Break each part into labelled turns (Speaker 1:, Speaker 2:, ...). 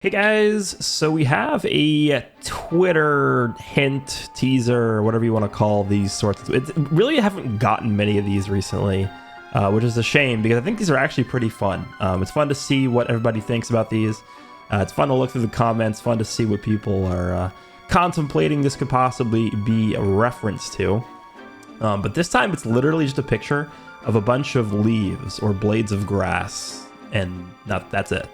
Speaker 1: Hey guys, so we have a Twitter hint, teaser, or whatever you want to call these sorts. Really haven't gotten many of these recently, which is a shame because I think these are actually pretty fun. It's fun to see what everybody thinks about these. It's fun to look through the comments, fun to see what people are contemplating this could possibly be a reference to. But this time it's literally just a picture of a bunch of leaves or blades of grass, and that's it.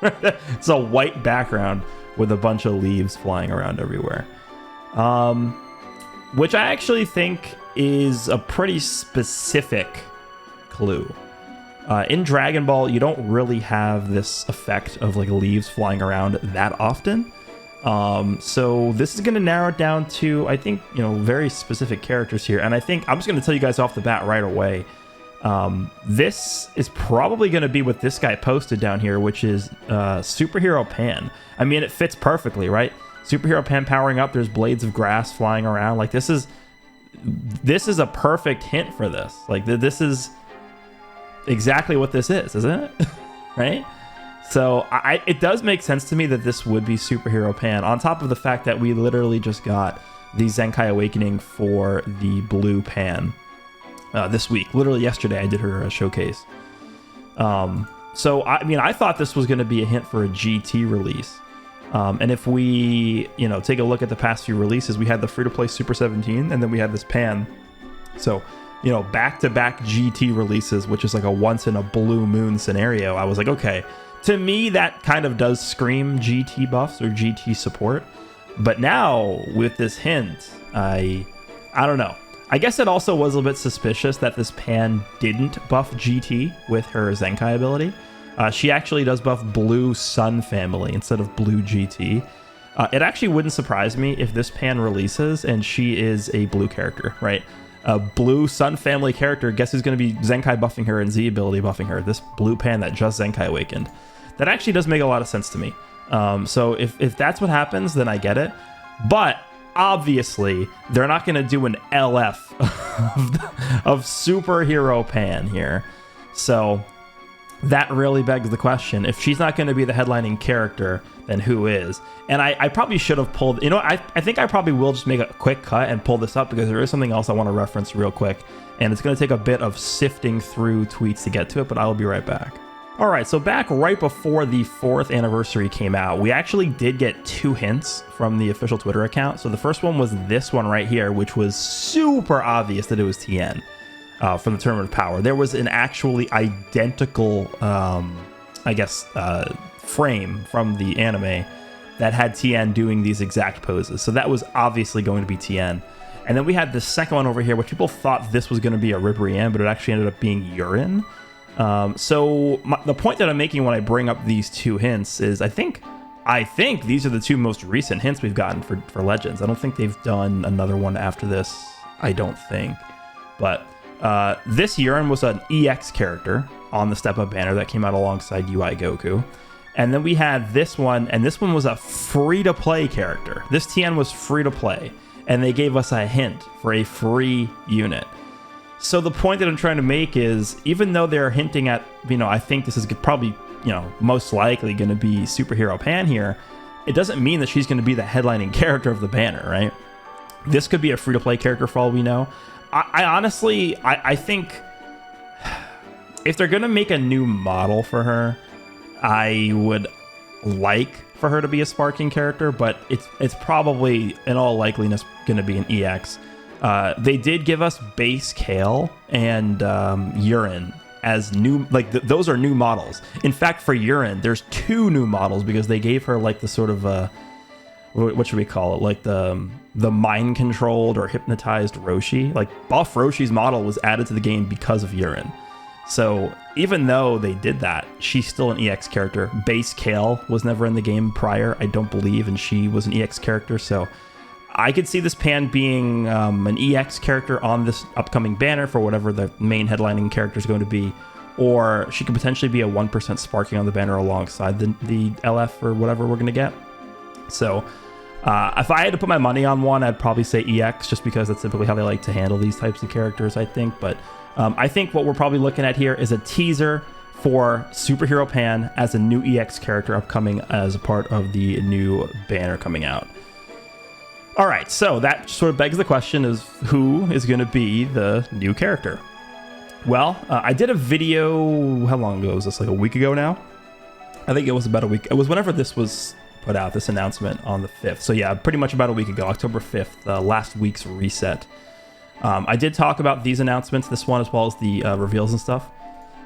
Speaker 1: It's a white background with a bunch of leaves flying around everywhere, which I actually think is a pretty specific clue. In Dragon Ball, you don't really have this effect of like leaves flying around that often. So this is going to narrow it down to, I think, very specific characters here. And I think I'm just going to tell you guys off the bat right away. This is probably going to be what this guy posted down here, which is Superhero Pan. I mean, it fits perfectly, right? Superhero Pan powering up, there's blades of grass flying around. Like, this is a perfect hint for this. Like, this is exactly what this is, isn't it? Right? So it does make sense to me that this would be Superhero Pan, on top of the fact that we literally just got the Zenkai Awakening for the blue Pan. This week, literally yesterday, I did her showcase. So I thought this was going to be a hint for a GT release. And if we, take a look at the past few releases, we had the free-to-play Super 17, and then we had this Pan. So, back-to-back GT releases, which is like a once-in-a-blue-moon scenario. I was like, okay, to me, that kind of does scream GT buffs or GT support. But now, with this hint, I don't know. I guess it also was a little bit suspicious that this Pan didn't buff GT with her Zenkai ability. She actually does buff Blue Sun Family instead of Blue GT. It actually wouldn't surprise me if this Pan releases and she is a blue character, right? A Blue Sun Family character, guess who's going to be Zenkai buffing her and Z ability buffing her? This blue Pan that just Zenkai awakened. That actually does make a lot of sense to me. So if that's what happens, then I get it. But obviously, they're not going to do an LF of Superhero Pan here. So that really begs the question. If she's not going to be the headlining character, then who is? And I probably should have pulled... I think I probably will just make a quick cut and pull this up because there is something else I want to reference real quick. And it's going to take a bit of sifting through tweets to get to it, but I'll be right back. All right, so back right before the 4th anniversary came out, we actually did get 2 hints from the official Twitter account. So the first one was this one right here, which was super obvious that it was Tien from the Tournament of Power. There was an actually identical, frame from the anime that had Tien doing these exact poses. So that was obviously going to be Tien. And then we had the second one over here, which people thought this was going to be a Ribrianne, but it actually ended up being Urine. The point that I'm making when I bring up these 2 hints is I think these are the 2 most recent hints we've gotten for Legends. I don't think they've done another one after this. I don't think. But this Urine was an EX character on the Step Up banner that came out alongside UI Goku. And then we had this one, and this one was a free-to-play character. This Tien was free-to-play, and they gave us a hint for a free unit. So the point that I'm trying to make is, even though they're hinting at, I think this is probably, most likely going to be Superhero Pan here, it doesn't mean that she's going to be the headlining character of the banner, right? This could be a free-to-play character for all we know. I honestly think if they're going to make a new model for her, I would like for her to be a sparking character, but it's probably, in all likeliness, going to be an EX. They did give us base Kale and Urine as new, those are new models. In fact, for Urine, there's 2 new models because they gave her the sort of what should we call it? Like the mind controlled or hypnotized Roshi. Buff Roshi's model was added to the game because of Urine. So even though they did that, she's still an EX character. Base Kale was never in the game prior, I don't believe, and she was an EX character. So I could see this Pan being an EX character on this upcoming banner for whatever the main headlining character is going to be, or she could potentially be a 1% sparking on the banner alongside the LF or whatever we're going to get. So if I had to put my money on one, I'd probably say EX, just because that's typically how they like to handle these types of characters, I think. But I think what we're probably looking at here is a teaser for Superhero Pan as a new EX character upcoming as a part of the new banner coming out. All right, so that sort of begs the question is who is going to be the new character? Well, I did a video, how long ago was this, like a week ago now? I think it was about a week. It was whenever this was put out, this announcement on the 5th. So yeah, pretty much about a week ago, October 5th, last week's reset. I did talk about these announcements, this one as well as the reveals and stuff.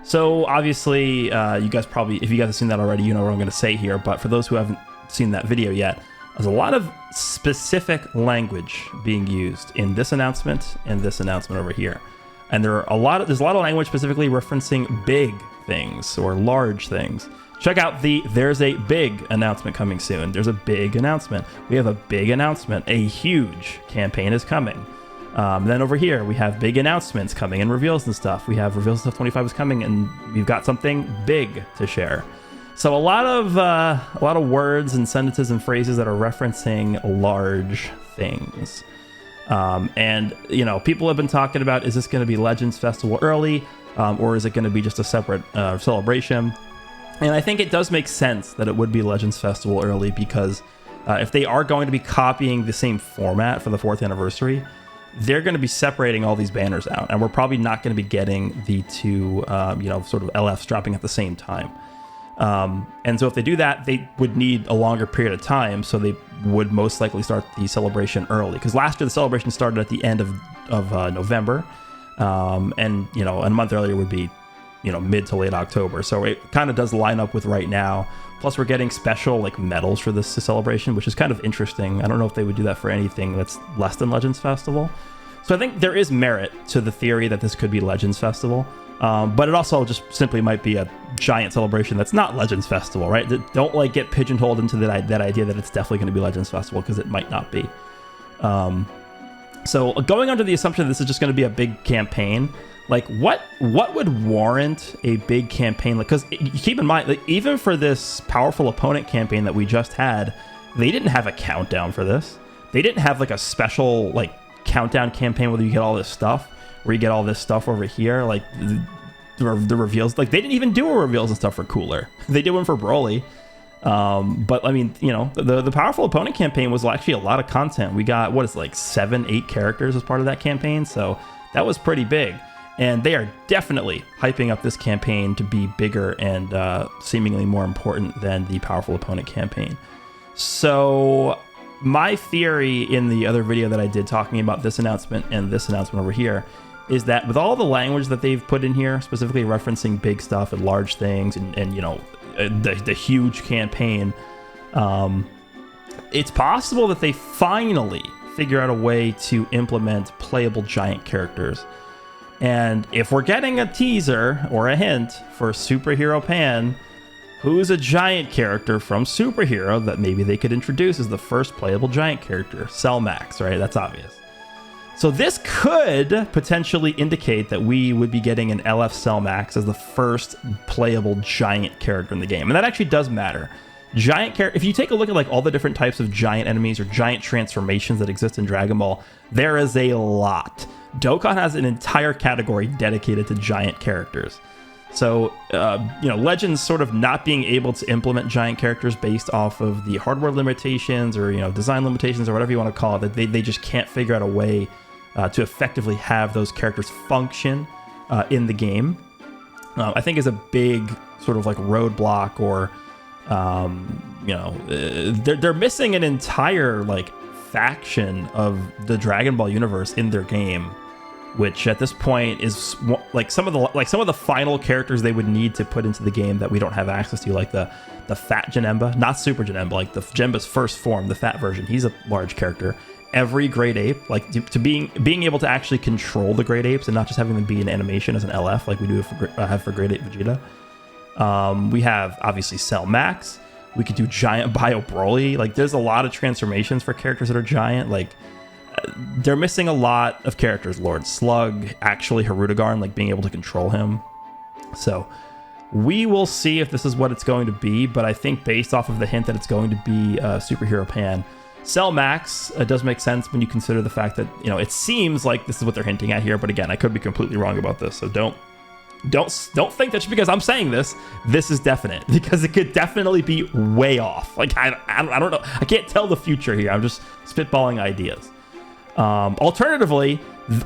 Speaker 1: So obviously, you guys probably, if you guys have seen that already, you know what I'm going to say here. But for those who haven't seen that video yet, there's a lot of specific language being used in this announcement and this announcement over here. And there's a lot of language specifically referencing big things or large things. Check out there's a big announcement coming soon. There's a big announcement. We have a big announcement. A huge campaign is coming. Then over here, we have big announcements coming and reveals and stuff. We have reveals and stuff 25 is coming, and we've got something big to share. So a lot of words and sentences and phrases that are referencing large things. And, you know, people have been talking about, is this going to be Legends Festival early, or is it going to be just a separate celebration? And I think it does make sense that it would be Legends Festival early because if they are going to be copying the same format for the 4th anniversary, they're going to be separating all these banners out, and we're probably not going to be getting the two, sort of LFs dropping at the same time. And so if they do that, they would need a longer period of time, so they would most likely start the celebration early. Because last year the celebration started at the end of November, and a month earlier would be mid to late October. So it kind of does line up with right now. Plus we're getting special like medals for this celebration, which is kind of interesting. I don't know if they would do that for anything that's less than Legends Festival. So I think there is merit to the theory that this could be Legends Festival. But it also just simply might be a giant celebration that's not Legends Festival, right? Don't like get pigeonholed into that idea that it's definitely going to be Legends Festival, because it might not be. So going under the assumption that this is just going to be a big campaign, like what would warrant a big campaign? Like, because keep in mind, like, even for this powerful opponent campaign that we just had, they didn't have a countdown for this. They didn't have like a special like countdown campaign where you get all this stuff, where you get all this stuff over here, like the reveals. Like, they didn't even do a reveals and stuff for Cooler. They did one for Broly. But I mean, the powerful opponent campaign was actually a lot of content. We got, 7-8 characters as part of that campaign. So that was pretty big. And they are definitely hyping up this campaign to be bigger and seemingly more important than the powerful opponent campaign. So my theory in the other video that I did talking about this announcement and this announcement over here is that with all the language that they've put in here, specifically referencing big stuff and large things and the huge campaign, it's possible that they finally figure out a way to implement playable giant characters. And if we're getting a teaser or a hint for Superhero Pan, who's a giant character from Superhero that maybe they could introduce as the first playable giant character? Cell Max, right? That's obvious. So this could potentially indicate that we would be getting an LF Cell Max as the first playable giant character in the game. And that actually does matter. Giant character, if you take a look at like all the different types of giant enemies or giant transformations that exist in Dragon Ball, there is a lot. Dokkan has an entire category dedicated to giant characters. So, Legends sort of not being able to implement giant characters based off of the hardware limitations or, design limitations or whatever you want to call it, that they just can't figure out a way to effectively have those characters function in the game, I think is a big sort of like roadblock, or, they're missing an entire like faction of the Dragon Ball universe in their game, which at this point is like some of the final characters they would need to put into the game that we don't have access to, like the fat Janemba, not Super Janemba, like the Janemba's first form, the fat version. He's a large character. Every Great Ape, like to being able to actually control the Great Apes and not just having them be an animation as an LF like we do have for Great Ape Vegeta. We have obviously Cell Max. We could do Giant Bio Broly. Like, there's a lot of transformations for characters that are giant. Like, they're missing a lot of characters. Lord Slug, actually Hirudegarn, like being able to control him. So we will see if this is what it's going to be, but I think based off of the hint that it's going to be Superhero Pan, Cell Max does make sense when you consider the fact that, it seems like this is what they're hinting at here, but again, I could be completely wrong about this, so don't don't think that just because I'm saying this is definite, because it could definitely be way off. Like I don't know. I can't tell the future here. I'm just spitballing ideas. Alternatively,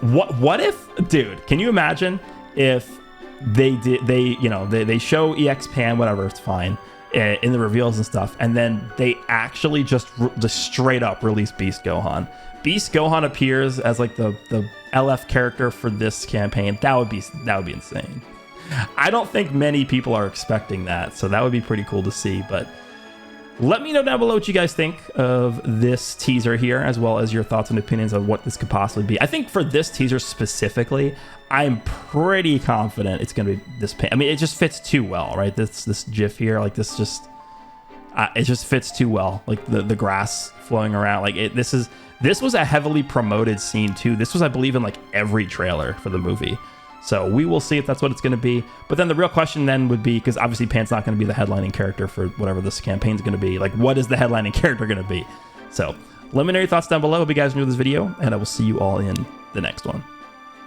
Speaker 1: what if, dude, can you imagine if they show EX Pan, whatever, it's fine, in the reveals and stuff, and then they actually just straight up release Beast Gohan. Beast Gohan appears as like the LF character for this campaign. That would be insane. I don't think many people are expecting that, so that would be pretty cool to see. But let me know down below what you guys think of this teaser here, as well as your thoughts and opinions on what this could possibly be. I think for this teaser specifically, I'm pretty confident it's going to be this pan. I mean, it just fits too well, right? This GIF here, like this just, it just fits too well. Like the grass flowing around, like this was a heavily promoted scene too. This was, I believe, in like every trailer for the movie. So we will see if that's what it's going to be. But then the real question then would be, because obviously Pan's not going to be the headlining character for whatever this campaign's going to be. Like, what is the headlining character going to be? So let me know your thoughts down below. Hope you guys enjoyed this video, and I will see you all in the next one.